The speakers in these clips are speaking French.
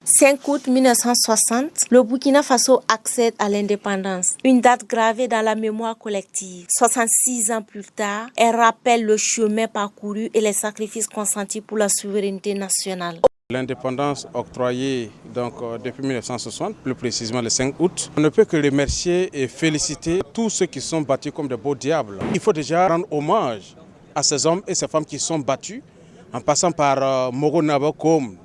5 août 1960, le Burkina Faso accède à l'indépendance, une date gravée dans la mémoire collective. 66 ans plus tard, elle rappelle le chemin parcouru et les sacrifices consentis pour la souveraineté nationale. L'indépendance octroyée depuis 1960, plus précisément le 5 août, on ne peut que remercier et féliciter tous ceux qui sont battus comme de beaux diables. Il faut déjà rendre hommage à ces hommes et ces femmes qui sont battus, en passant par Moro Nabokom,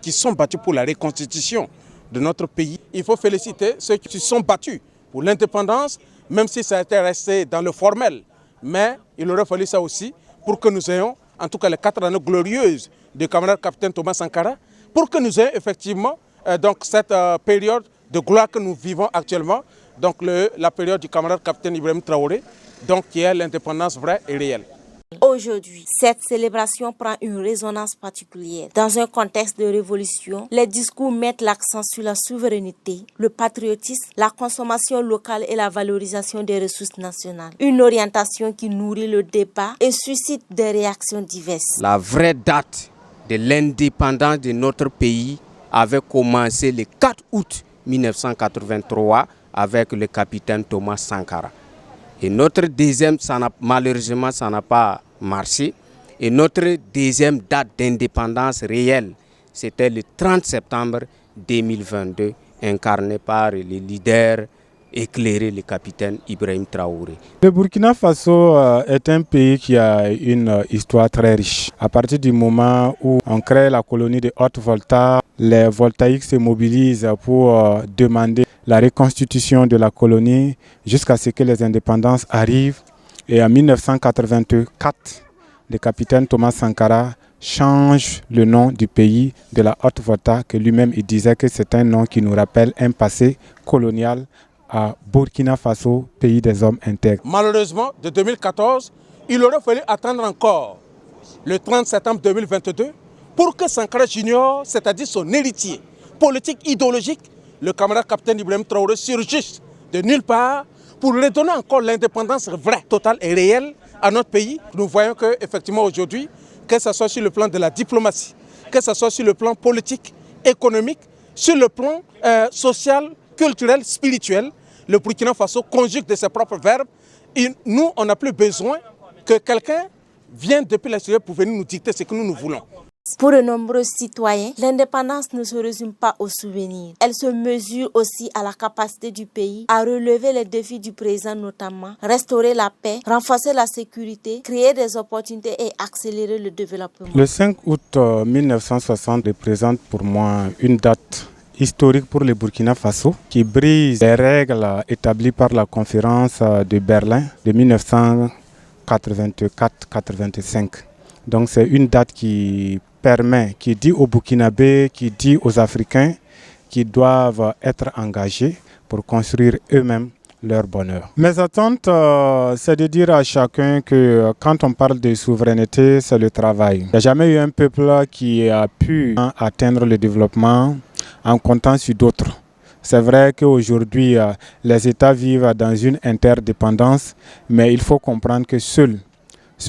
qui sont battus pour la reconstitution de notre pays. Il faut féliciter ceux qui se sont battus pour l'indépendance, même si ça a été resté dans le formel. Mais il aurait fallu ça aussi pour que nous ayons, en tout cas les 4 années glorieuses du camarade capitaine Thomas Sankara, pour que nous ayons effectivement cette période de gloire que nous vivons actuellement, la période du camarade capitaine Ibrahim Traoré, qui est l'indépendance vraie et réelle. Aujourd'hui, cette célébration prend une résonance particulière. Dans un contexte de révolution, les discours mettent l'accent sur la souveraineté, le patriotisme, la consommation locale et la valorisation des ressources nationales. Une orientation qui nourrit le débat et suscite des réactions diverses. La vraie date de l'indépendance de notre pays avait commencé le 4 août 1983 avec le capitaine Thomas Sankara. Et notre deuxième, malheureusement, ça n'a pas marché. Et notre deuxième date d'indépendance réelle, c'était le 30 septembre 2022, incarné par le leader éclairé, le capitaine Ibrahim Traoré. Le Burkina Faso est un pays qui a une histoire très riche. À partir du moment où on crée la colonie de Haute-Volta, les voltaïques se mobilisent pour demander la reconstitution de la colonie jusqu'à ce que les indépendances arrivent. Et en 1984, le capitaine Thomas Sankara change le nom du pays de la Haute-Volta, que lui-même il disait que c'est un nom qui nous rappelle un passé colonial, à Burkina Faso, pays des hommes intègres. Malheureusement, de 2014, il aurait fallu attendre encore le 30 septembre 2022 pour que Sankara Junior, c'est-à-dire son héritier politique, idéologique, le camarade capitaine Ibrahim Traoré, surgisse de nulle part pour redonner encore l'indépendance vraie, totale et réelle à notre pays. Nous voyons qu'effectivement aujourd'hui, que ce soit sur le plan de la diplomatie, que ce soit sur le plan politique, économique, sur le plan social, culturel, spirituel, le Burkina Faso conjugue de ses propres verbes. Et nous, on n'a plus besoin que quelqu'un vienne depuis l'extérieur pour venir nous dicter ce que nous voulons. Pour de nombreux citoyens, l'indépendance ne se résume pas aux souvenirs. Elle se mesure aussi à la capacité du pays à relever les défis du présent, notamment restaurer la paix, renforcer la sécurité, créer des opportunités et accélérer le développement. Le 5 août 1960 représente pour moi une date historique pour le Burkina Faso qui brise les règles établies par la conférence de Berlin de 1984-85. Donc c'est une date qui dit aux Burkinabés, qui dit aux Africains qu'ils doivent être engagés pour construire eux-mêmes leur bonheur. Mes attentes, c'est de dire à chacun que quand on parle de souveraineté, c'est le travail. Il n'y a jamais eu un peuple qui a pu atteindre le développement en comptant sur d'autres. C'est vrai qu'aujourd'hui, les États vivent dans une interdépendance, mais il faut comprendre que seul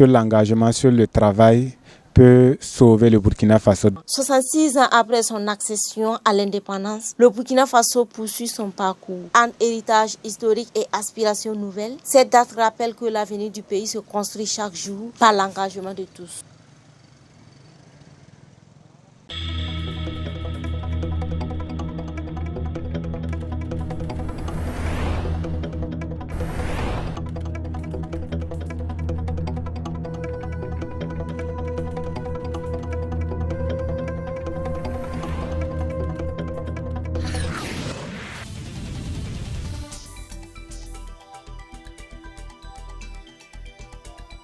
l'engagement, seul le travail peut sauver le Burkina Faso. 66 ans après son accession à l'indépendance, le Burkina Faso poursuit son parcours. Entre héritage historique et aspirations nouvelles, cette date rappelle que l'avenir du pays se construit chaque jour par l'engagement de tous.